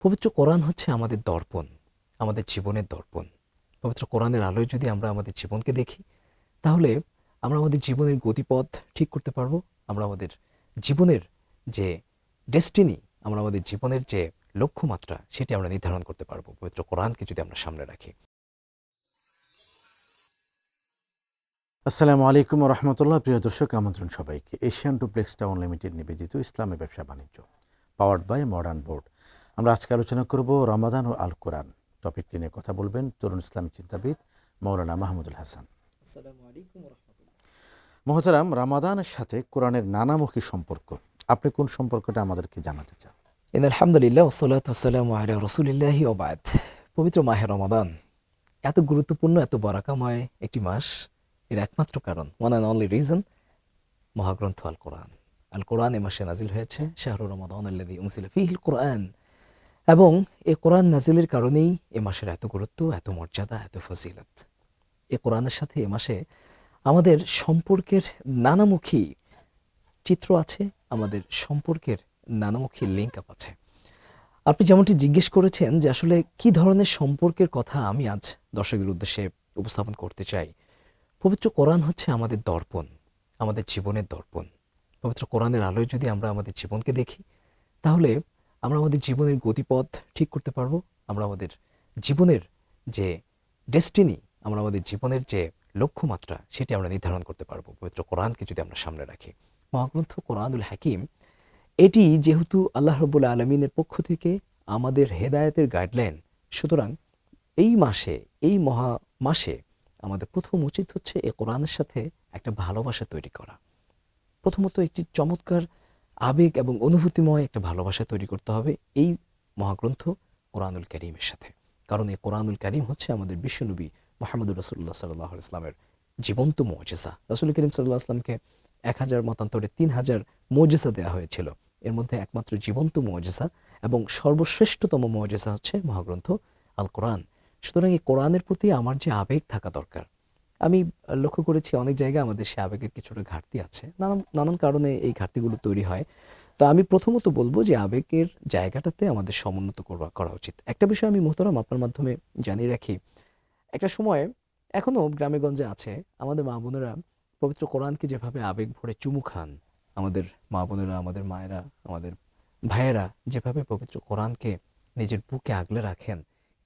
পবিত্র কোরআন হচ্ছে আমাদের দর্পণ, আমাদের জীবনের দর্পণ। পবিত্র কোরআনের আলোয় যদি আমরা আমাদের জীবনকে দেখি, তাহলে আমরা আমাদের জীবনের গতিপথ ঠিক করতে পারবো। আমরা আমাদের জীবনের যে ডেস্টিনি, আমরা আমাদের জীবনের যে লক্ষ্যমাত্রা, সেটি আমরা নির্ধারণ করতে পারবো পবিত্র কোরআনকে যদি আমরা সামনে রাখি। আসসালামু আলাইকুম রহমতুল্লাহ। প্রিয় দর্শক, আমন্ত্রণ সবাইকে এশিয়ান ডুপ্লেক্স টাউন লিমিটেড নিবেদিত ইসলামী ব্যবসা বাণিজ্য, পাওয়ার্ড বাই মডার্ন বোর্ড। আমরা আজকে আলোচনা করব রমাদান ও আল কোরআন। টপিকটি নিয়ে কথা বলবেন তরুণ ইসলামী চিন্তাবিদ মৌলানা মাহমুদুল হাসান। মহতারাম, রামাদানের সাথে কোরআনের নানামুখী সম্পর্ক, আপনি কোন সম্পর্কটা আমাদেরকে জানাতে চান? আলহামদুলিল্লাহ, ওয়াসসালাতু ওয়াসসালামু আলা রাসূলিল্লাহি ওয়া বা'দ। পবিত্র মাহে রমাদান এত গুরুত্বপূর্ণ, এত বরাকাময় একটি মাস। এর একমাত্র কারণ, ওয়ান অ্যান্ড অনলি রিজন, মহাগ্রন্থ আল কোরআন। আল কোরআন এ মাসে নাজিল হয়েছে, শাহরু রমাদান আল্লাযী উনজিলা ফীহিল কোরআন। এবং এই কোরআন নাজিলের কারণেই এ মাসের এত গুরুত্ব, এত মর্যাদা, এত ফজিলত। এ কোরআনের সাথে এ মাসে আমাদের সম্পর্কের নানামুখী চিত্র আছে, আমাদের সম্পর্কের নানামুখী লিঙ্ক আপ আছে। আপনি যেমনটি জিজ্ঞেস করেছেন যে আসলে কি ধরনের সম্পর্কের কথা আমি আজ দর্শকদের উদ্দেশ্যে উপস্থাপন করতে চাই। পবিত্র কোরআন হচ্ছে আমাদের দর্পণ, আমাদের জীবনের দর্পণ। পবিত্র কোরআনের আলোয় যদি আমরা আমাদের জীবনকে দেখি, তাহলে আমরা আমাদের জীবনের গতিপথ ঠিক করতে পারবো। আমরা আমাদের জীবনের যে ডেস্টিনি, আমরা আমাদের জীবনের যে লক্ষ্যমাত্রা, সেটি আমরা নির্ধারণ করতে পারবো পবিত্র কোরআনকে যদি আমরা সামনে রাখি। মহাগ্রন্থ কোরআনুল হাকিম, এটি যেহেতু আল্লাহ রাব্বুল আলামিনের পক্ষ থেকে আমাদের হেদায়েতের গাইডলাইন, সুতরাং এই মাসে, এই মহা মাসে আমাদের প্রথম উচিত হচ্ছে এই কোরআনের সাথে একটা ভালোবাসা তৈরি করা। প্রথমত একটি চমৎকার আবেগ এবং অনুভূতিময় একটা ভালোবাসা তৈরি করতে হবে এই মহাগ্রন্থ কোরআনুল কারীমের সাথে। কারণ এই কোরআনুল কারীম হচ্ছে আমাদের বিশ্বনবী মুহাম্মদুর রাসূলুল্লাহ সাল্লাল্লাহু আলাইহি ওয়াসাল্লামের জীবন্ত মুজিজা। রাসূল করিম সাল্লাল্লাহু আলাইহি ওয়াসাল্লামকে 1000 মতান্তরে 3000 মুজিজা দেওয়া হয়েছিল। এর মধ্যে একমাত্র জীবন্ত মুজিজা এবং সর্বশ্রেষ্ঠতম মুজিজা হচ্ছে মহাগ্রন্থ আল কোরআন। সুতরাং এই কোরআনের প্রতি আমার যে আবেগ থাকা দরকার, আমি লক্ষ্য করেছি অনেক জায়গায় আমাদের সে আবেগের কিছুটা ঘাটতি আছে। নানান নানান কারণে এই ঘাটতিগুলো তৈরি হয়। তো আমি প্রথমত বলব যে আবেগের জায়গাটাতে আমাদের সমুন্নত করা উচিত। একটা বিষয় আমি মোহতারাম আপনার মাধ্যমে জানিয়ে রাখি। একটা সময় এখনো গ্রামে-গঞ্জে আছে, আমাদের মা-বোনেরা পবিত্র কোরআনকে যেভাবে আবেগ ভরে চুমু খান, আমাদের মা-বোনেরা, আমাদের মায়েরা, আমাদের ভাইয়েরা যেভাবে পবিত্র কোরআনকে নিজের বুকে আগলে রাখেন,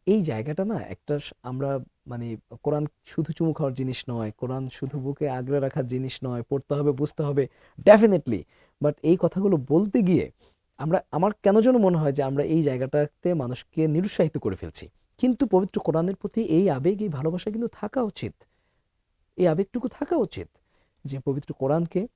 এই জায়গাটা না একটা আমরা মানে কোরআন শুধু চুমু খাওয়ার জিনিস নয়, কোরআন শুধু বুকে আগলে রাখার জিনিস নয়, পড়তে হবে, বুঝতে হবে, ডেফিনিটলি। বাট এই কথাগুলো বলতে গিয়ে আমার কেন যেন মনে হয় যে আমরা এই জায়গাটাতে মানুষকে নিরুৎসাহিত করে ফেলছি। কিন্তু পবিত্র কোরআনের প্রতি এই আবেগ, এই ভালোবাসা কিন্তু থাকা উচিত। এই আবেগটুকু থাকা উচিত যে পবিত্র কোরআনকে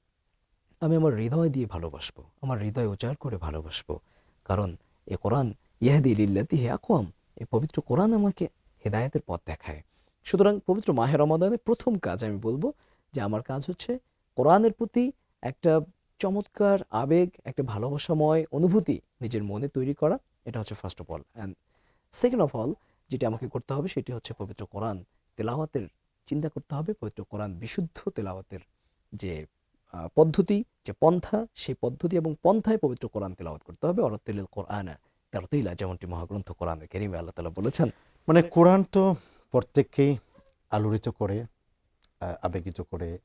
আমি আমার হৃদয় দিয়ে ভালোবাসবো, আমার হৃদয় উজাড় করে ভালোবাসবো। কারণ এ কোরআন ইয়াহদি লিল্লাতি হে আকওয়াম, এই পবিত্র কোরআন আমাকে হেদায়েতের পথ দেখায়। সুতরাং পবিত্র মাহে রমাদানের প্রথম কাজ আমি বলবো যে আমার কাজ হচ্ছে কোরআনের প্রতি একটা চমৎকার আবেগ, একটা ভালোবাসাময় অনুভূতি নিজের মনে তৈরি করা। এটা হচ্ছে first of all. And second of all, যেটা আমাকে করতে হবে সেটি হচ্ছে পবিত্র কোরআন তেলাওয়াতের চিন্তা করতে হবে। পবিত্র কোরআন বিশুদ্ধ তেলাওয়াতের যে পদ্ধতি, যে পন্থা, সেই পদ্ধতি এবং পন্থায় পবিত্র কোরআন তেলাওয়াত করতে হবে। অরাত্তিলিল কোরআনা তারতিলা, যেমনটি মহাগ্রন্থ কোরআনুল কারীমে আল্লাহ তাআলা বলেছেন। মানে কোরআন তো প্রত্যেককেই আলোড়িত করে, আবেগিত করে,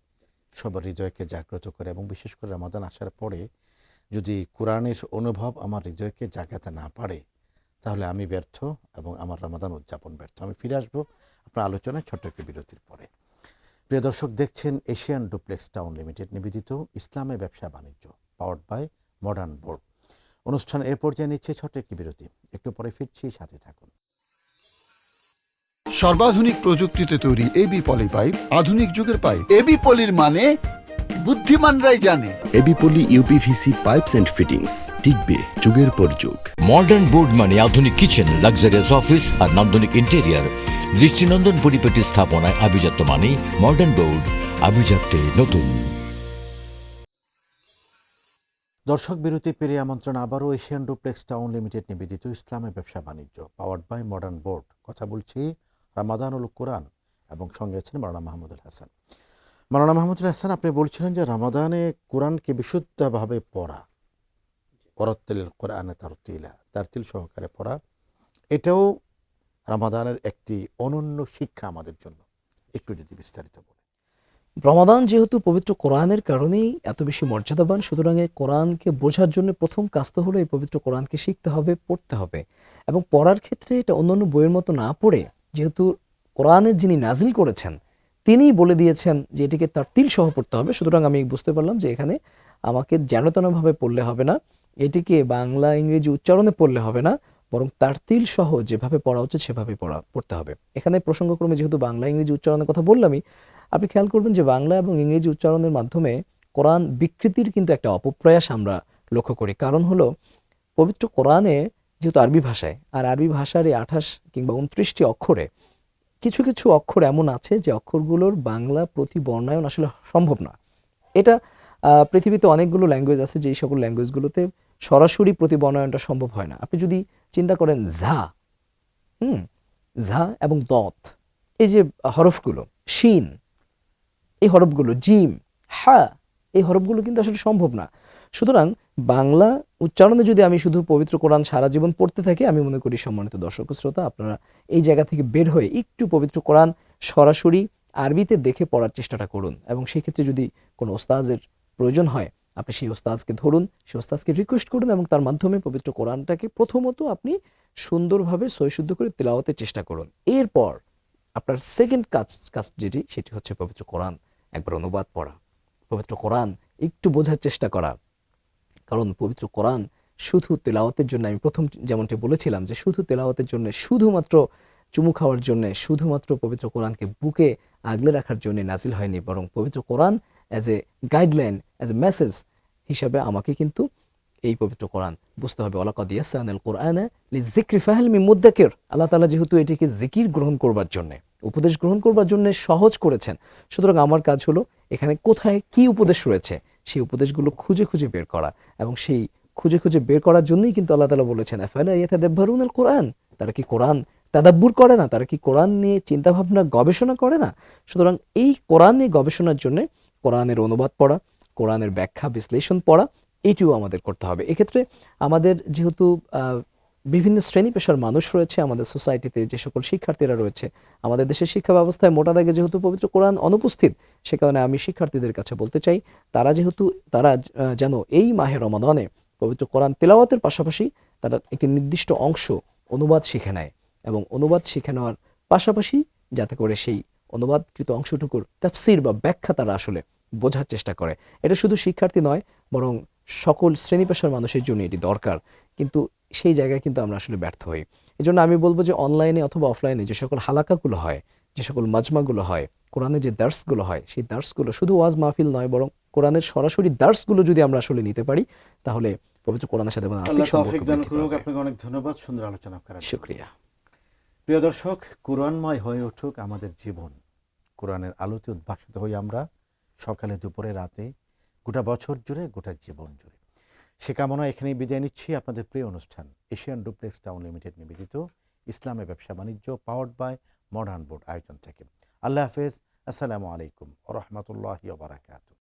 সবার হৃদয়কে জাগ্রত করে, এবং বিশেষ করে রমাদান আসার পরে যদি কোরআনের অনুভব আমার হৃদয়কে জাগাতে না পারে, তাহলে আমি ব্যর্থ এবং আমার রমাদান উদযাপন ব্যর্থ। আমি ফিরে আসবো আপনার আলোচনায় ছোট্ট একটি বিরতির পরে। প্রিয় দর্শক, দেখছেন এশিয়ান ডুপ্লেক্স টাউন লিমিটেড নিবেদিত ইসলামী ব্যবসা বাণিজ্য, পাওয়ার্ড বাই মডার্ন বোর্ড। অনুষ্ঠান এ পর্যায়ে নিচ্ছে ছোট্ট একটি বিরতি, একটু পরে ফিরছি, সাথে থাকুন। সর্বাধুনিক প্রযুক্তিতে তৈরি এবি পলি পাইপ, আধুনিক যুগের পাইপ। এবি পলির মানে বুদ্ধিমানরাই জানে। AB Poly UPVC pipes and fittings, টিকবে যুগের পর যুগ। মডার্ন বোর্ড মানে আধুনিক কিচেন, লাক্সারিয়াস অফিস আর নান্দনিক ইন্টেরিয়ার। দৃষ্টিনন্দন পরিপাটি স্থাপনায় আভিজাত্য মানে মডার্ন বোর্ড, আভিজাত্যে নতুন। দর্শক, বিরতি পেরিয়ে আমন্ত্রণ আবারও এশিয়ান ডুপ্লেক্স টাউন লিমিটেড নিবেদিত ইসলামী ব্যবসা বাণিজ্য, পাওয়ার্ড বাই মডার্ন বোর্ড। কথা বলছি রামাদানুল কোরআন এবং সঙ্গে আছেন মাওলানা মাহমুদুল হাসান। মাওলানা মাহমুদুল হাসান, আপনি বলছিলেন যে রামাদানে কোরআনকে বিশুদ্ধভাবে পড়া, ওরাত্তিলিল কোরআনে তারতিলা, তারতিল সহকারে পড়া, এটাও রমাদানের একটি অনন্য শিক্ষা আমাদের জন্য। একটু যদি বিস্তারিত বলেন। রমাদান যেহেতু পবিত্র কোরআনের কারণেই এত বেশি মর্যাদাবান, সুতরাং এই কোরআনকে বোঝার জন্য প্রথম কাজ তো হলো এই পবিত্র কোরআনকে শিখতে হবে, পড়তে হবে। এবং পড়ার ক্ষেত্রে এটা অন্যান্য বইয়ের মতো না পড়ে, যেহেতু কোরআনের যিনি নাজিল করেছেন তিনিই বলে দিয়েছেন যে এটিকে তারতিল সহ পড়তে হবে, সুতরাং আমি বুঝতে পারলাম যে এখানে আমাকে যেনতেনভাবে পড়লে হবে না, এটিকে বাংলা ইংরেজি উচ্চারণে পড়লে হবে না, বরং তারতিল সহ যেভাবে পড়া উচিত সেভাবে পড়তে হবে। এখানে প্রসঙ্গক্রমে যেহেতু বাংলা ইংরেজি উচ্চারণের কথা বললামই, আপনি খেয়াল করবেন যে বাংলা এবং ইংরেজি উচ্চারণের মাধ্যমে কোরআন বিকৃতির কিন্তু একটা অপপ্রয়াস আমরা লক্ষ্য করি। কারণ হলো পবিত্র কোরআনে যেহেতু আরবি ভাষায়, আর আরবি ভাষার এই 28 কিংবা 29টি অক্ষরে কিছু কিছু অক্ষর এমন আছে যে অক্ষরগুলোর বাংলা প্রতিবর্ণায়ন আসলে সম্ভব না। এটা পৃথিবীতে অনেকগুলো ল্যাঙ্গুয়েজ আছে যেই সকল ল্যাঙ্গুয়েজগুলোতে সরাসরি প্রতিবর্ণায়নটা সম্ভব হয় না। আপনি যদি চিন্তা করেন ঝা, ঝা এবং দত, এই যে হরফগুলো, শিন এই হরফগুলো, জিম, হা এই হরফগুলো কিন্তু আসলে সম্ভব না। সুতরাং বাংলা উচ্চারণে যদি আমি শুধু পবিত্র কোরআন সারা জীবন পড়তে থাকি, আমি মনে করি সম্মানিত দর্শক শ্রোতা, আপনারা এই জায়গা থেকে বের হয়ে একটু পবিত্র কোরআন সরাসরি আরবিতে দেখে পড়ার চেষ্টাটা করুন। এবং সেই ক্ষেত্রে যদি কোনো ওস্তাজের প্রয়োজন হয়, আপনি সেই ওস্তাজকে ধরুন, সেই ওস্তাজকে রিকোয়েস্ট করুন এবং তার মাধ্যমে পবিত্র কোরআনটাকে প্রথমত আপনি সুন্দরভাবে সহিশুদ্ধ করে তেলাওয়াতের চেষ্টা করুন। এরপর আপনার সেকেন্ড কাজ যেটি, সেটি হচ্ছে পবিত্র কোরআন একবার অনুবাদ পড়া, পবিত্র কোরআন একটু বোঝার চেষ্টা করা। কারণ পবিত্র কোরআন শুধু তেলাওয়াতের জন্য, আমি প্রথম যেমনটি বলেছিলাম যে শুধু তেলাওয়াতের জন্য, শুধুমাত্র চুমু খাওয়ার জন্য, শুধুমাত্র পবিত্র কোরআনকে বুকে আগলে রাখার জন্য নাজিল হয়নি, বরং পবিত্র Quran as a guideline, as a message হিসাবে আমাকে কিন্তু এই পবিত্র কোরআন বুঝতে হবে। ওয়ালাকাদ ইয়াসসারনাল কুরআনা লিযিকরি ফাহাল মিন মুদ্দাকির, আল্লাহ তাআলা যেহেতু এটিকে জিকির গ্রহণ করবার জন্য, উপদেশ গ্রহণ করবার জন্য সহজ করেছেন, সুতরাং আমার কাজ হলো এখানে কোথায় কি উপদেশ রয়েছে সেই উপদেশগুলো খুঁজে খুঁজে বের করা। এবং সেই খুঁজে খুঁজে বের করার জন্যই কিন্তু আল্লাহ তাআলা বলেছেন আফালা ইয়াতাদাব্বারুনাল কুরআন, তারা কি কোরআন তাদাব্বুর করে না, তারা কি কোরআন নিয়ে চিন্তা ভাবনা গবেষণা করে না। সুতরাং এই কোরআন নিয়ে গবেষণার জন্য কোরআনের অনুবাদ পড়া, কোরআনের ব্যাখ্যা বিশ্লেষণ পড়া, এটিও আমাদের করতে হবে। এক্ষেত্রে আমাদের যেহেতু বিভিন্ন শ্রেণী পেশার মানুষ রয়েছে আমাদের সোসাইটিতে, যে সকল শিক্ষার্থীরা রয়েছে, আমাদের দেশের শিক্ষা ব্যবস্থায় মোটা দাগে যেহেতু পবিত্র কোরআন অনুপস্থিত, সে কারণে আমি শিক্ষার্থীদের কাছে বলতে চাই তারা যেন এই মাহে রমাদানে পবিত্র কোরআন তেলাওয়াতের পাশাপাশি তারা একটি নির্দিষ্ট অংশ অনুবাদ শিখে নেয়, এবং অনুবাদ শিখে নেওয়ার পাশাপাশি যাতে করে সেই অনুবাদকৃত অংশটুকুর তাফসীর বা ব্যাখ্যা তারা আসলে বোঝার চেষ্টা করে। এটা শুধু শিক্ষার্থী নয়, বরং সকল শ্রেণী পেশার মানুষের জন্য এটি দরকার, কিন্তু সেই জায়গায় কিন্তু আমরা আসলে ব্যর্থ হই। এজন্য আমি বলবো যে অনলাইনে অথবা অফলাইনে যে সকল হালাকাগুলো হয়, যে সকল মাজমাগুলো হয়, কোরআনের যে দার্সগুলো হয়, সেই দার্সগুলো শুধু ওয়াজ মাহফিল নয়, বরং কোরআনের সরাসরি দার্সগুলো যদি আমরা আসলে নিতে পারি, তাহলে পবিত্র কোরআনের সাথে আমাদের আল্লাহ আত্মিক সম্পর্ক তৌফিক দান বৃদ্ধি করুক। পাবে। আপনাকে অনেক ধন্যবাদ সুন্দর আলোচনা করার জন্য। শুকরিয়া। প্রিয় দর্শক, কোরআনময় হয়ে উঠুক আমাদের জীবন, কোরআনের আলোতে উদ্ভাসিত হই আমরা সকালে, দুপুরে, রাতে, গোটা বছর জুড়ে, গোটা জীবন জুড়ে। সে কামনা এখানেই বিদায় নিচ্ছি। আপনাদের প্রিয় অনুষ্ঠান এশিয়ান ডুপ্লেক্স টাউন লিমিটেড নিবেদিত ইসলামে ব্যবসা বাণিজ্য পাওয়ার্ড বাই মডার্ন বোর্ড আয়োজন থেকে। আল্লাহ হাফেজ। আসসালামু আলাইকুম ওয়া রাহমাতুল্লাহি ওয়া বারাকাতুহু।